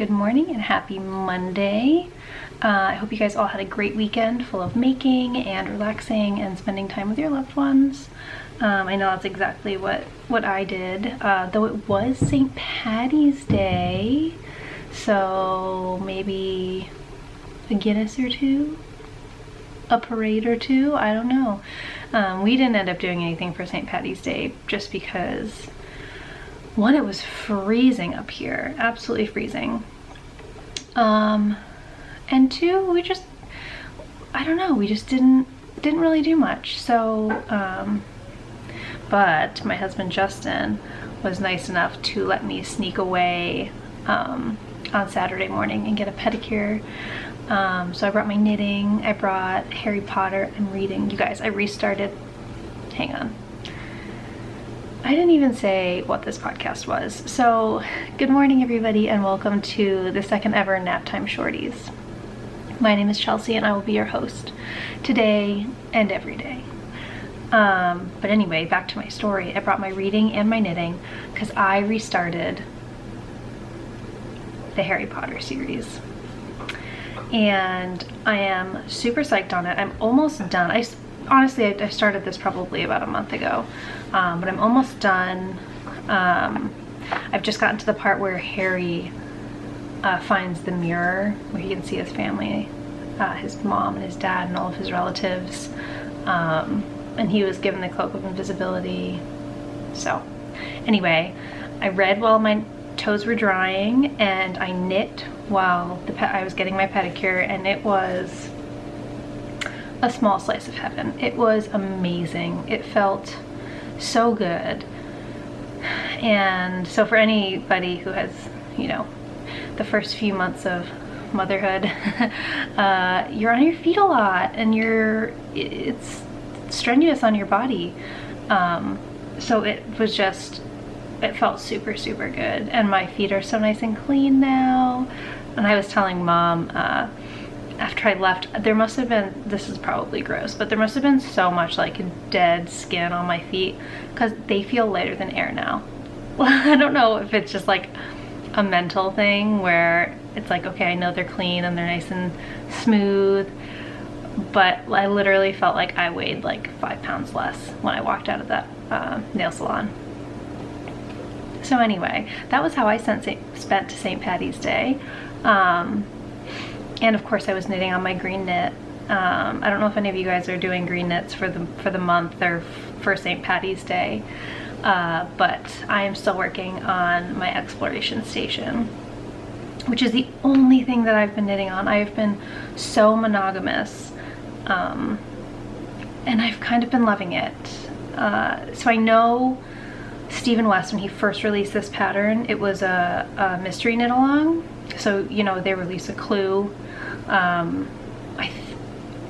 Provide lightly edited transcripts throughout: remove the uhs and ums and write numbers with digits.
Good morning and happy Monday. I hope you guys all had a great weekend full of making and relaxing and spending time with your loved ones. I know that's exactly what I did, though it was St. Patty's Day, so maybe a Guinness or two, a parade or two, I don't know. We didn't end up doing anything for St. Patty's Day just because, one, it was freezing up here, absolutely freezing. And two, we just, I don't know, we just didn't really do much. So, but my husband Justin was nice enough to let me sneak away on Saturday morning and get a pedicure. So I brought my knitting, I brought Harry Potter, I'm reading. You guys, I restarted, hang on. I didn't even say what this podcast was. So, good morning everybody and welcome to the second ever Naptime Shorties. My name is Chelsea and I will be your host today and every day. But anyway, back to my story. I brought my reading and my knitting because I restarted the Harry Potter series. And I am super psyched on it. I'm almost done. Honestly, I started this probably about a month ago, but I'm almost done. I've just gotten to the part where Harry finds the mirror where he can see his family, his mom and his dad and all of his relatives, and he was given the cloak of invisibility. So anyway, I read while my toes were drying and I knit while I was getting my pedicure, and it was a small slice of heaven. It was amazing. It felt so good. And so for anybody who has, you know, the first few months of motherhood, you're on your feet a lot and it's strenuous on your body. So it was just, it felt super, super good. And my feet are so nice and clean now. And I was telling Mom, after I left, there must have been, this is probably gross, but there must have been so much like dead skin on my feet because they feel lighter than air now. Well, I don't know if it's just like a mental thing where it's like, okay, I know they're clean and they're nice and smooth, but I literally felt like I weighed like 5 pounds less when I walked out of that nail salon. So anyway, that was how I spent St. Patty's Day. And of course I was knitting on my green knit. I don't know if any of you guys are doing green knits for the month or for St. Patty's Day, but I am still working on my exploration station, which is the only thing that I've been knitting on. I've been so monogamous, and I've kind of been loving it. So I know Stephen West, when he first released this pattern, it was a mystery knit along. So, you know, they release a clue.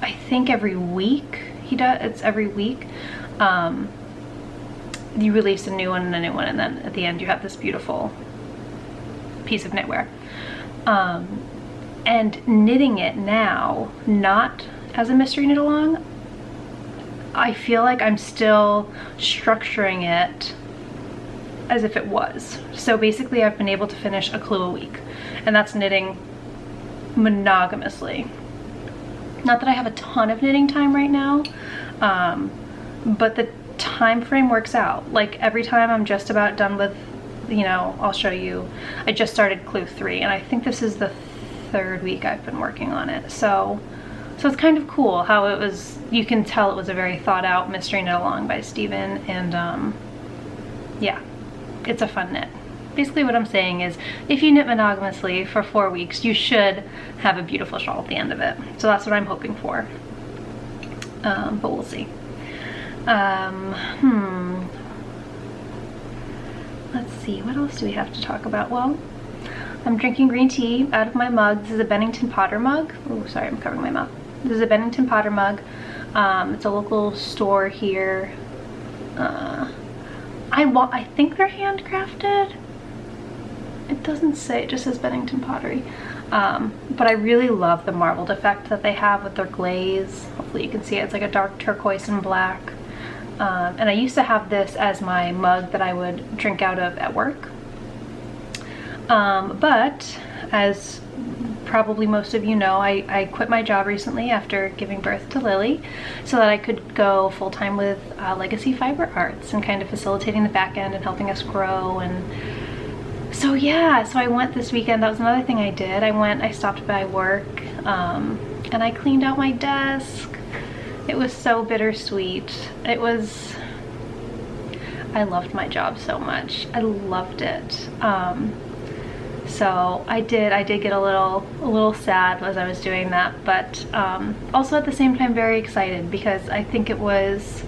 I think every week he does. It's every week. You release a new one and a new one, and then at the end you have this beautiful piece of knitwear. And knitting it now, not as a mystery knit along, I feel like I'm still structuring it as if it was. So basically I've been able to finish a clue a week, and that's knitting monogamously. Not that I have a ton of knitting time right now, but the time frame works out. Like every time I'm just about done with, you know, I'll show you, I just started clue 3 and I think this is the 3rd week I've been working on it. So it's kind of cool how it was, you can tell it was a very thought out mystery knit along by Stephen, and yeah, it's a fun knit. Basically what I'm saying is, if you knit monogamously for 4 weeks, you should have a beautiful shawl at the end of it. So that's what I'm hoping for. But we'll see. Let's see, what else do we have to talk about? Well, I'm drinking green tea out of my mug. This is a Bennington Potter mug. Oh, sorry, I'm covering my mouth. This is a Bennington Potter mug. It's a local store here. I think they're handcrafted. It doesn't say, it just says Bennington Pottery. But I really love the marbled effect that they have with their glaze. Hopefully you can see it. It's like a dark turquoise and black. And I used to have this as my mug that I would drink out of at work. But As probably most of you know, I quit my job recently after giving birth to Lily so that I could go full-time with Legacy Fiber Artz and kind of facilitating the back end and helping us grow. And so yeah, so I went this weekend. That was another thing I did. I stopped by work and I cleaned out my desk. It was so bittersweet. I loved my job so much. I loved it. So I did get a little sad as I was doing that, but also at the same time very excited, because I think it was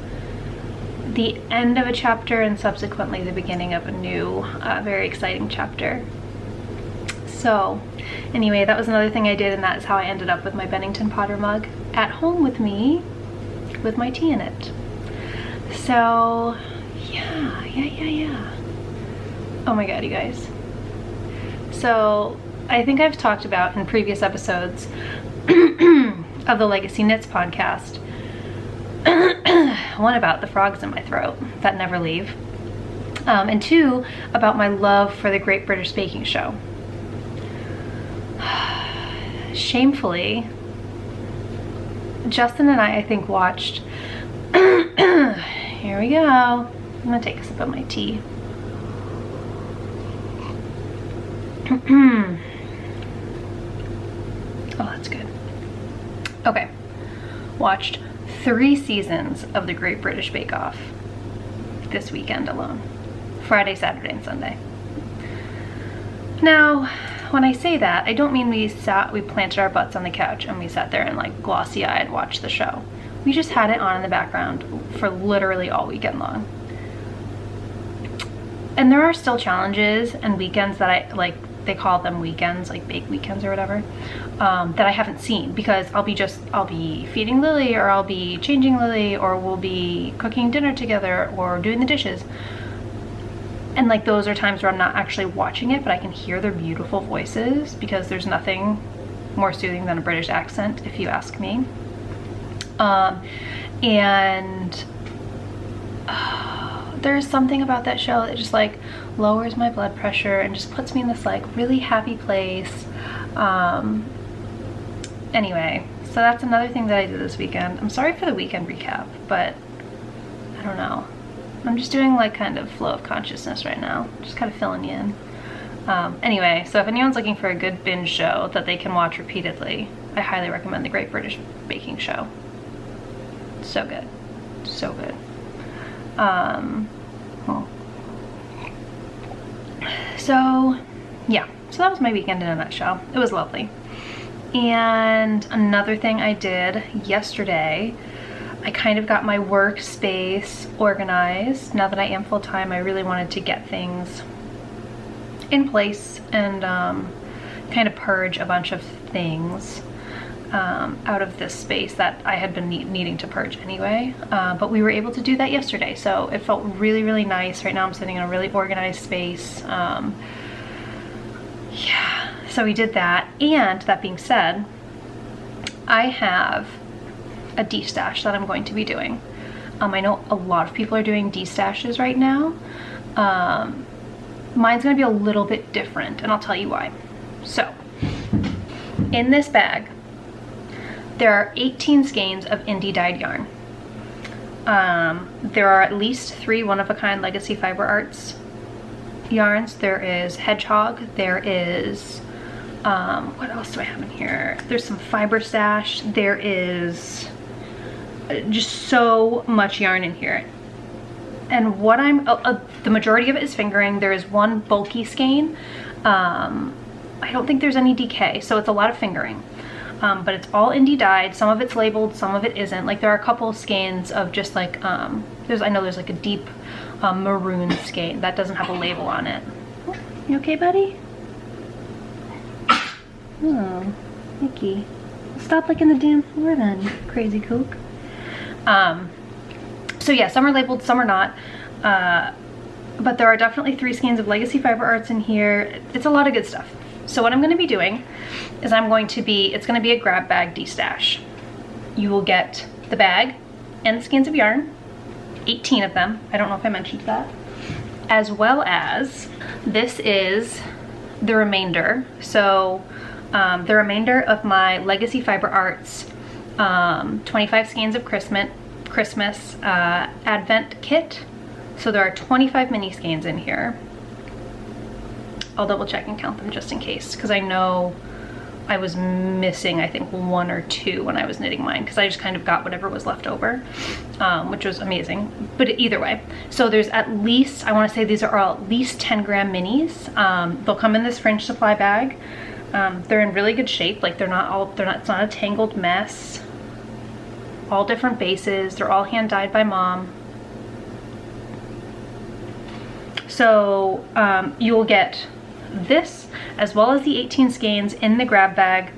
the end of a chapter and subsequently the beginning of a new very exciting chapter. So anyway, that was another thing I did, and that is how I ended up with my Bennington Potter mug at home with me with my tea in it. So yeah. Oh my god, you guys. So I think I've talked about in previous episodes of the Legacy Knits podcast, one about the frogs in my throat that never leave, and two about my love for the Great British Baking Show. Shamefully, Justin and I think watched, here we go, I'm gonna take a sip of my tea. Oh, that's good. Okay, watched 3 seasons of the Great British Bake Off this weekend alone. Friday, Saturday, and Sunday. Now, when I say that, I don't mean we planted our butts on the couch and we sat there and like glossy-eyed watched the show. We just had it on in the background for literally all weekend long. And there are still challenges and weekends that I like, they call them weekends, like bake weekends or whatever, that I haven't seen, because I'll be feeding Lily, or I'll be changing Lily, or we'll be cooking dinner together or doing the dishes. And like those are times where I'm not actually watching it, but I can hear their beautiful voices, because there's nothing more soothing than a British accent, if you ask me. There's something about that show that just like lowers my blood pressure and just puts me in this like really happy place. Anyway, so that's another thing that I did this weekend. I'm sorry for the weekend recap, but I don't know. I'm just doing like kind of flow of consciousness right now, just kind of filling you in. Anyway, so if anyone's looking for a good binge show that they can watch repeatedly, I highly recommend the Great British Baking Show. So good, so good. So yeah, so that was my weekend in a nutshell. It was lovely. And another thing I did yesterday, I kind of got my workspace organized. Now that I am full-time, I really wanted to get things in place and kind of purge a bunch of things out of this space that I had been needing to purge anyway. But we were able to do that yesterday, so it felt really, really nice. Right now I'm sitting in a really organized space. Yeah, so we did that. And that being said, I have a destash that I'm going to be doing. I know a lot of people are doing destashes right now. Mine's gonna be a little bit different, and I'll tell you why. So, in this bag, there are 18 skeins of indie dyed yarn. There are at least 3 one-of-a-kind Legacy Fiber Artz yarns. There is Hedgehog, there is, what else do I have in here? There's some Fiber Stash, there is just so much yarn in here. And what the majority of it is fingering. There is 1 bulky skein. I don't think there's any DK, so it's a lot of fingering. But it's all indie dyed. Some of it's labeled, some of it isn't. Like there are a couple of skeins of just like, I know there's like a deep maroon skein that doesn't have a label on it. Oh, you okay, buddy? Oh, Mickey. Stop licking the damn floor then, you crazy kook. So yeah, some are labeled, some are not. But there are definitely 3 skeins of Legacy Fiber Artz in here. It's a lot of good stuff. So what I'm going to be doing is it's going to be a grab bag destash. You will get the bag and the skeins of yarn, 18 of them. I don't know if I mentioned that. As well as, this is the remainder. So the remainder of my Legacy Fiber Artz 25 Skeins of Christmas Advent kit. So there are 25 mini skeins in here. I'll double check and count them just in case, because I know I was missing, I think, 1 or 2 when I was knitting mine, because I just kind of got whatever was left over, which was amazing. But either way, so there's at least, I want to say these are all at least 10 gram minis. They'll come in this fringe supply bag. They're in really good shape. Like it's not a tangled mess. All different bases. They're all hand dyed by mom. So you'll get this as well as the 18 skeins in the grab bag,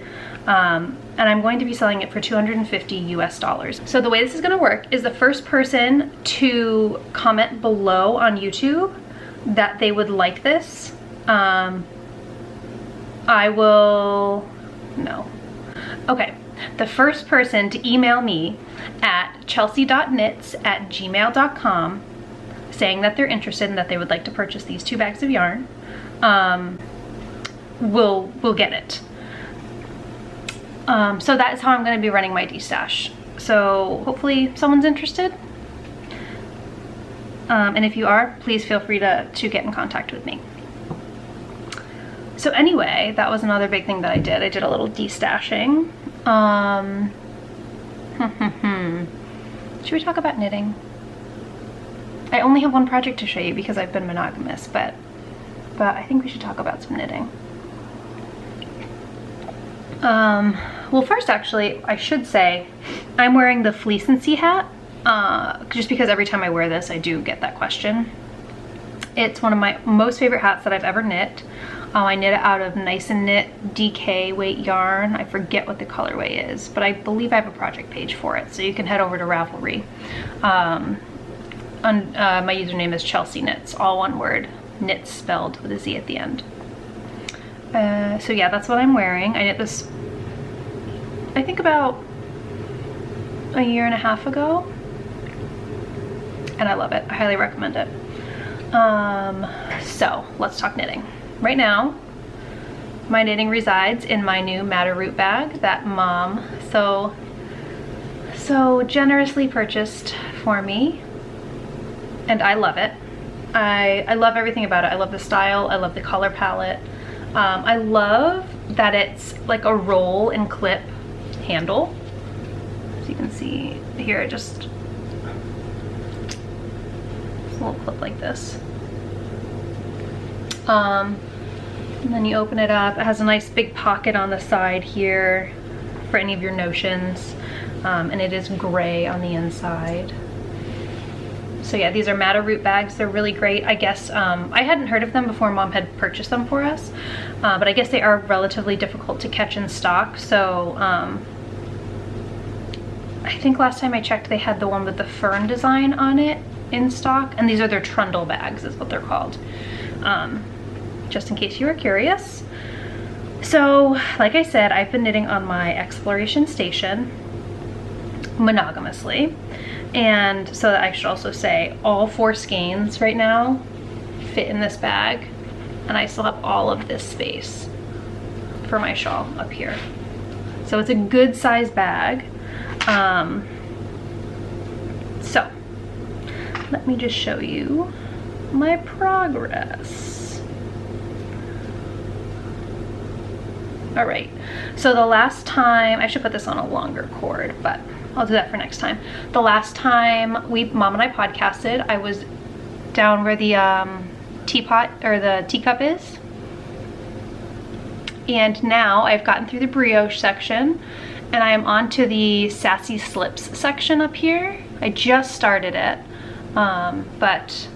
and I'm going to be selling it for $250 US. So the way this is going to work is the first person to comment below on YouTube that they would like this, the first person to email me at chelsea.knitz@gmail.com saying that they're interested and that they would like to purchase these 2 bags of yarn, will get it. So that is how I'm going to be running my Destash. So hopefully someone's interested. And if you are, please feel free to get in contact with me. So anyway, that was another big thing that I did. I did a little destashing. Should we talk about knitting? I only have one project to show you because I've been monogamous, but I think we should talk about some knitting. Well, first, actually, I should say I'm wearing the Fleesensee hat, just because every time I wear this, I do get that question. It's one of my most favorite hats that I've ever knit. I knit it out of Nice and Knit DK weight yarn. I forget what the colorway is, but I believe I have a project page for it, so you can head over to Ravelry. My username is chelseaknitz, all one word. Knits spelled with a Z at the end. So yeah, that's what I'm wearing. I knit this, I think, about a year and a half ago, and I love it. I highly recommend it. So let's talk knitting. Right now, my knitting resides in my new Madder Root bag that mom so generously purchased for me, and I love it. I love everything about it. I love the style. I love the color palette. I love that it's like a roll and clip handle. So you can see here, just a little clip like this. And then you open it up. It has a nice big pocket on the side here for any of your notions. And it is gray on the inside. So yeah, these are Madder Root bags. They're really great. I guess I hadn't heard of them before mom had purchased them for us, but I guess they are relatively difficult to catch in stock. So I think last time I checked they had the one with the fern design on it in stock, and these are their trundle bags is what they're called, just in case you were curious. So like I said, I've been knitting on my exploration station monogamously. And so I should also say all 4 skeins right now fit in this bag, and I still have all of this space for my shawl up here. So it's a good size bag. So let me just show you my progress. All right, so the last time, I should put this on a longer cord, but I'll do that for next time. The last time mom and I podcasted, I was down where the teapot or the teacup is. And now I've gotten through the brioche section and I am on to the sassy slips section up here. I just started it, but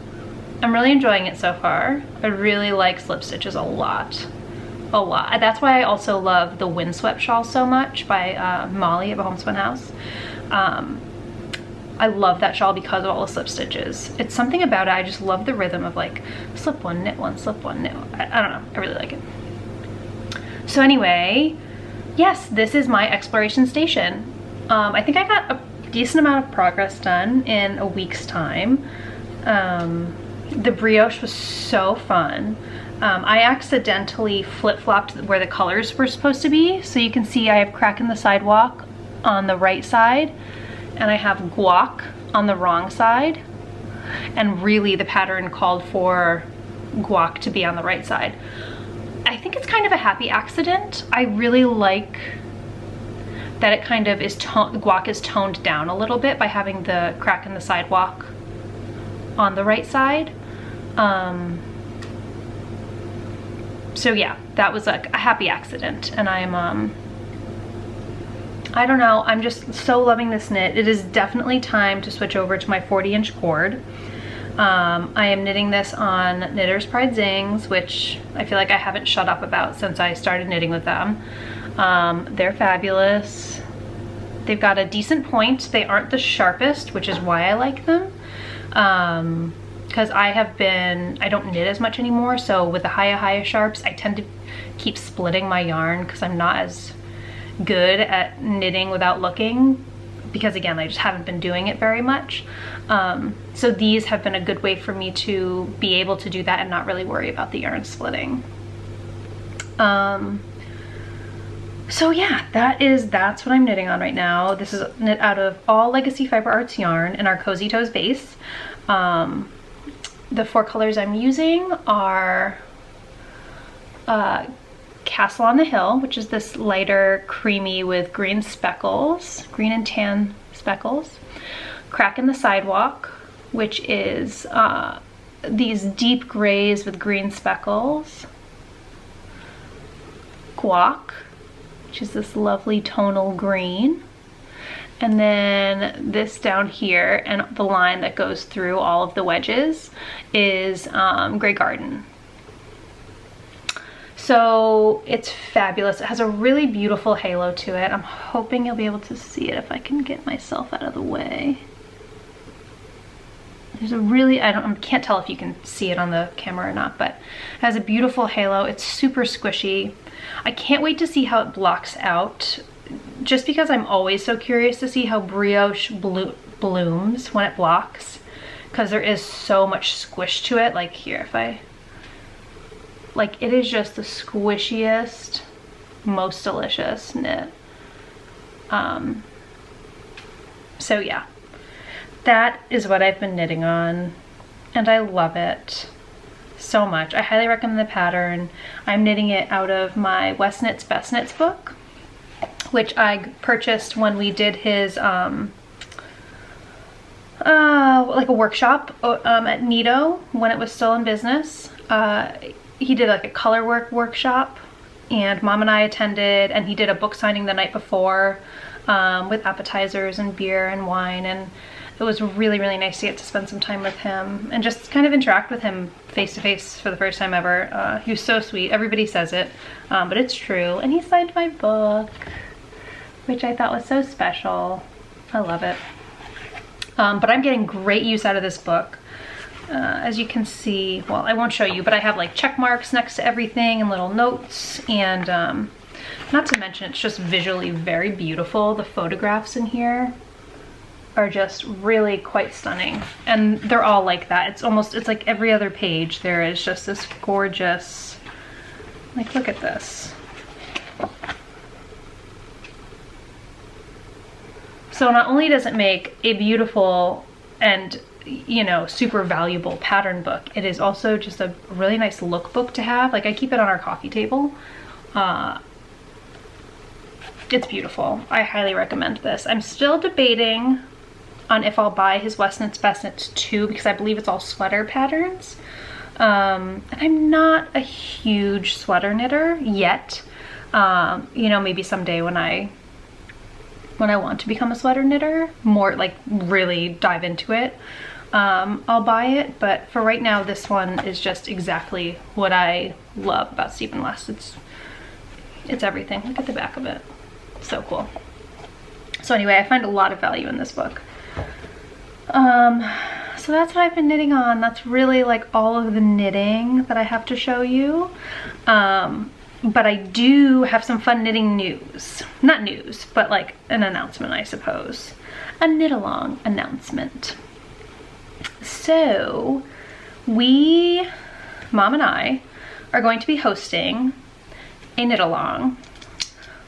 I'm really enjoying it so far. I really like slip stitches a lot. That's why I also love the Windswept shawl so much by Molly of Homespun House. I love that shawl because of all the slip stitches. It's something about it. I just love the rhythm of like slip one, knit one, slip one, knit one. I don't know. I really like it. So anyway, yes, this is my exploration station. I think I got a decent amount of progress done in a week's time. The brioche was so fun. I accidentally flip-flopped where the colors were supposed to be. So you can see I have Crack in the Sidewalk on the right side, and I have Guac on the wrong side. And really the pattern called for Guac to be on the right side. I think it's kind of a happy accident. I really like that it kind of is Guac is toned down a little bit by having the Crack in the Sidewalk on the right side. So yeah, that was like a happy accident, and I'm I don't know, I'm just so loving this knit. It is definitely time to switch over to my 40-inch cord. I am knitting this on Knitter's Pride Zings, which I feel like I haven't shut up about since I started knitting with them. They're fabulous. They've got a decent point. They aren't the sharpest, which is why I like them. Because I don't knit as much anymore, so with the higher sharps, I tend to keep splitting my yarn because I'm not as good at knitting without looking, because again, I just haven't been doing it very much. So these have been a good way for me to be able to do that and not really worry about the yarn splitting. So yeah, that's what I'm knitting on right now. This is knit out of all Legacy Fiber Artz yarn in our Cozy Toes base. The 4 colors I'm using are Castle on the Hill, which is this lighter creamy with green speckles, green and tan speckles. Crack in the Sidewalk, which is these deep grays with green speckles. Guac, which is this lovely tonal green. And then this down here, and the line that goes through all of the wedges, is Grey Garden. So it's fabulous. It has a really beautiful halo to it. I'm hoping you'll be able to see it if I can get myself out of the way. There's a really, I can't tell if you can see it on the camera or not, but it has a beautiful halo. It's super squishy. I can't wait to see how it blocks out, just because I'm always so curious to see how brioche blooms when it blocks, because there is so much squish to it. Like here, it is just the squishiest, most delicious knit. So yeah, that is what I've been knitting on, and I love it so much. I highly recommend the pattern. I'm knitting it out of my West Knits Best Knits book, which I purchased when we did his like a workshop at Nito when it was still in business. He did like a color workshop, and Mom and I attended, and he did a book signing the night before with appetizers and beer and wine, and it was really, really nice to get to spend some time with him and just kind of interact with him face to face for the first time ever. He was so sweet. Everybody says it, but it's true. And he signed my book, which I thought was so special. I love it. But I'm getting great use out of this book. As you can see, well, I won't show you, but I have like check marks next to everything and little notes, and not to mention it's just visually very beautiful. The photographs in here are just really quite stunning, and they're all like that. It's like every other page there is just this gorgeous, like, look at this. So not only does it make a beautiful and, you know, super valuable pattern book, it is also just a really nice lookbook to have. Like, I keep it on our coffee table. It's beautiful. I highly recommend this. I'm still debating on if I'll buy his West Knits Best Knits 2, because I believe it's all sweater patterns. And I'm not a huge sweater knitter yet. You know, maybe someday when I want to become a sweater knitter, more like really dive into it, I'll buy it. But for right now, this one is just exactly what I love about Stephen West. It's everything. Look at the back of it. So cool. So anyway, I find a lot of value in this book. So that's what I've been knitting on. That's really like all of the knitting that I have to show you. But I do have some fun knitting news. Not news, but like an announcement, I suppose. A knit along announcement. So Mom and I, are going to be hosting a knit along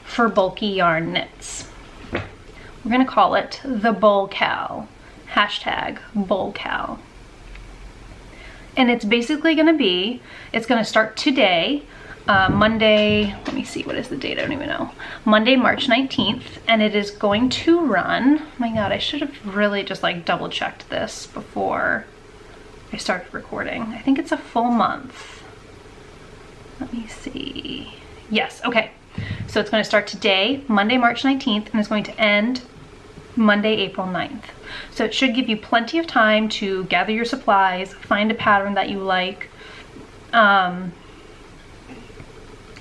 for bulky yarn knits. We're gonna call it the BulKAL, hashtag BulKAL. And it's basically gonna be, it's gonna start today, Monday, let me see, what is the date? I don't even know. Monday, March 19th, and it is going to run, oh my God, I should have really just like double checked this before I started recording. I think it's a full month. Let me see. Yes, okay. So it's going to start today, Monday, March 19th, and it's going to end Monday, April 9th. So it should give you plenty of time to gather your supplies, find a pattern that you like, and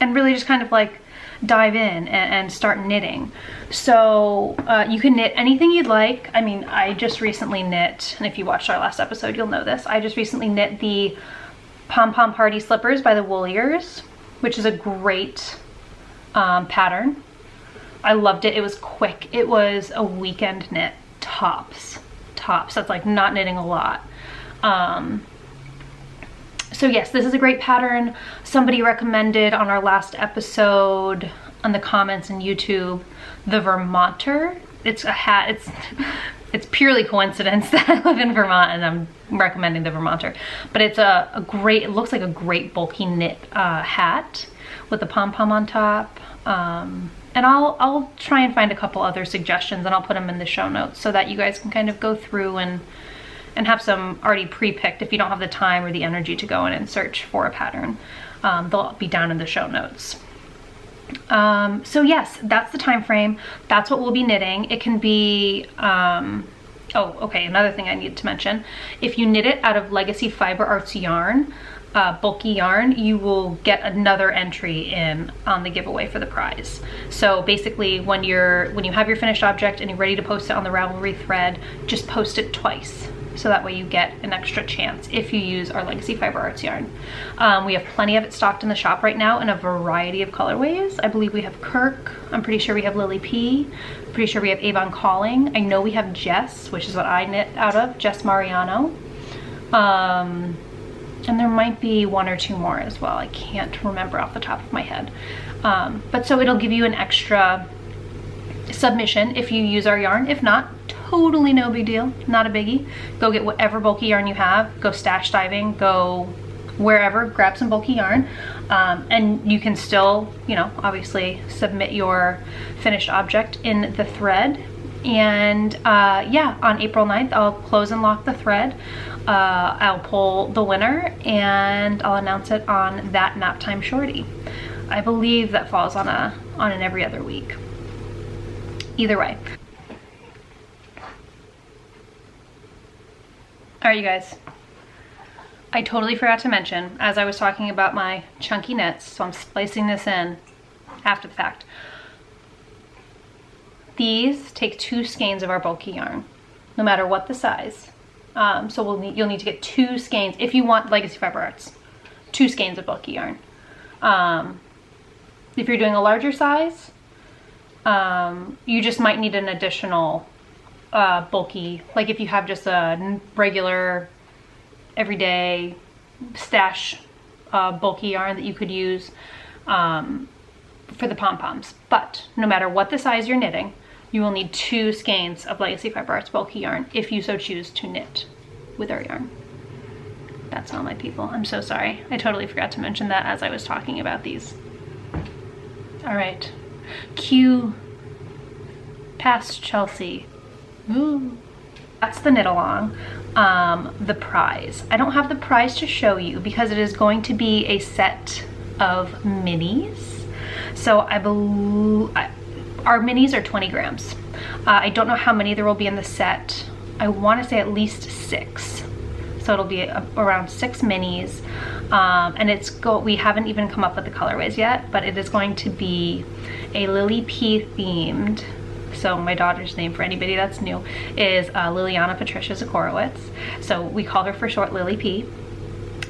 really just kind of like dive in and start knitting. So you can knit anything you'd like. I mean, I just recently knit, and if you watched our last episode, you'll know this. I just recently knit the Pom Pom Party Slippers by the Wooliers, which is a great pattern. I loved it. It was quick. It was a weekend knit, tops. That's like not knitting a lot. So yes, this is a great pattern. Somebody recommended on our last episode on the comments in YouTube, the Vermonter. It's a hat. It's purely coincidence that I live in Vermont and I'm recommending the Vermonter. But it's a great, it looks like a great bulky knit hat with the pom-pom on top. And I'll try and find a couple other suggestions and I'll put them in the show notes so that you guys can kind of go through and have some already pre-picked if you don't have the time or the energy to go in and search for a pattern. They'll be down in the show notes. So yes, that's the time frame. That's what we'll be knitting. It can be, oh, okay, another thing I need to mention. If you knit it out of Legacy Fiber Artz yarn, bulky yarn, you will get another entry in on the giveaway for the prize. So basically when you have your finished object and you're ready to post it on the Ravelry thread, just post it twice. So that way you get an extra chance if you use our Legacy Fiber Artz yarn. We have plenty of it stocked in the shop right now in a variety of colorways. I believe we have Kirk. I'm pretty sure we have Lily P. I'm pretty sure we have Avon Calling. I know we have Jess, which is what I knit out of, Jess Mariano. And there might be one or two more as well. I can't remember off the top of my head. But so it'll give you an extra submission if you use our yarn. If not, totally no big deal, not a biggie. Go get whatever bulky yarn you have, go stash diving, go wherever, grab some bulky yarn, and you can still, you know, obviously submit your finished object in the thread. And yeah, on April 9th, I'll close and lock the thread. I'll pull the winner and I'll announce it on that Naptime Shorty. I believe that falls on an every other week. Either way. All right, you guys, I totally forgot to mention, as I was talking about my chunky knits, so I'm splicing this in after the fact. These take 2 skeins of our bulky yarn, no matter what the size. So you'll need to get 2 skeins if you want Legacy Fiber Artz, 2 skeins of bulky yarn. If you're doing a larger size, you just might need an additional bulky, like if you have just a regular everyday stash bulky yarn that you could use for the pom-poms. But no matter what the size you're knitting, you will need 2 skeins of Legacy Fiber Artz bulky yarn if you so choose to knit with our yarn. That's all, my people. I'm so sorry. I totally forgot to mention that as I was talking about these. All right, cue past Chelsea. Ooh. That's the knit along. The prize. I don't have the prize to show you because it is going to be a set of minis. So I believe our minis are 20 grams. I don't know how many there will be in the set. I want to say at least 6. So it'll be around 6 minis. And we haven't even come up with the colorways yet, but it is going to be a Lily P themed. So my daughter's name, for anybody that's new, is Liliana Patricia Zakorowitz. So we call her for short Lily P.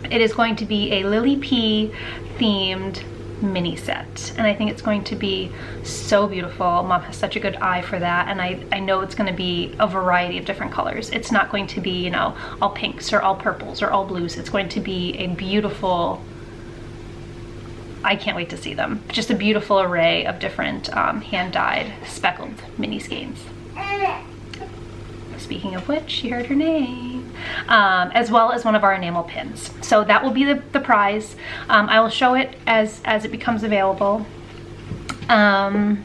It is going to be a Lily P themed mini set, and I think it's going to be so beautiful. Mom has such a good eye for that, and I know it's going to be a variety of different colors. It's not going to be, you know, all pinks or all purples or all blues. It's going to be a beautiful I can't wait to see them. Just a beautiful array of different hand-dyed speckled mini skeins. Speaking of which, she heard her name. As well as one of our enamel pins. So that will be the prize. I will show it as it becomes available. And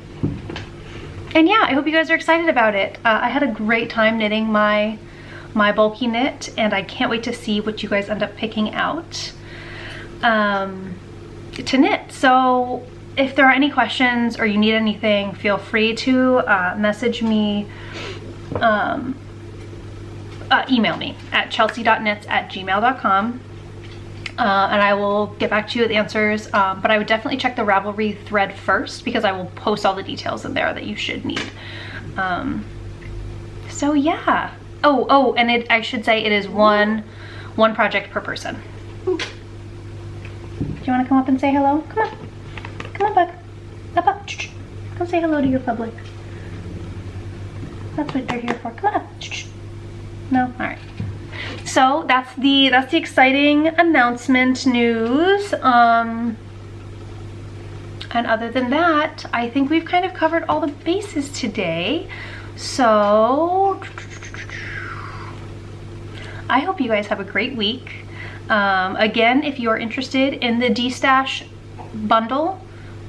yeah, I hope you guys are excited about it. I had a great time knitting my bulky knit, and I can't wait to see what you guys end up picking out to knit. So if there are any questions or you need anything, feel free to message me, email me at chelsea.knitz@gmail.com. And I will get back to you with answers, but I would definitely check the Ravelry thread first, because I will post all the details in there that you should need. So yeah. Oh, and I should say it is one project per person. Do you want to come up and say hello? Come on. Come on, bug. Up. Come say hello to your public. That's what they're here for. Come on up. No? Alright. So that's the exciting announcement news. And other than that, I think we've kind of covered all the bases today. So I hope you guys have a great week. Again, if you are interested in the Destash bundle,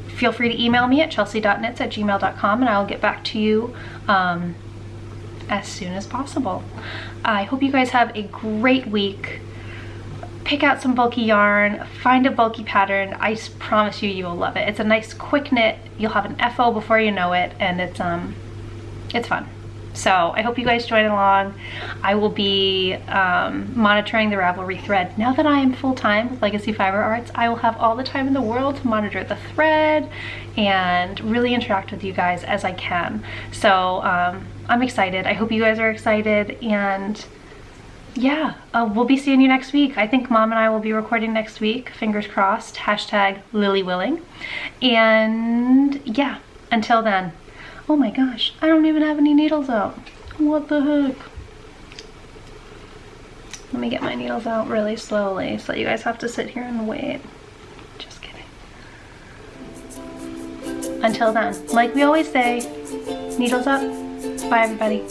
feel free to email me at chelsea.knitz@gmail.com, and I will get back to you as soon as possible. I hope you guys have a great week. Pick out some bulky yarn, find a bulky pattern. I promise you, you will love it. It's a nice quick knit. You'll have an FO before you know it, and it's fun. So I hope you guys join along. I will be monitoring the Ravelry thread. Now that I am full-time with Legacy Fiber Artz, I will have all the time in the world to monitor the thread and really interact with you guys as I can. So I'm excited. I hope you guys are excited, and yeah, we'll be seeing you next week. I think Mom and I will be recording next week. Fingers crossed. Hashtag Lily willing. And yeah, until then. Oh my gosh, I don't even have any needles out. What the heck? Let me get my needles out really slowly so you guys have to sit here and wait. Just kidding. Until then, like we always say, needles up. Bye everybody.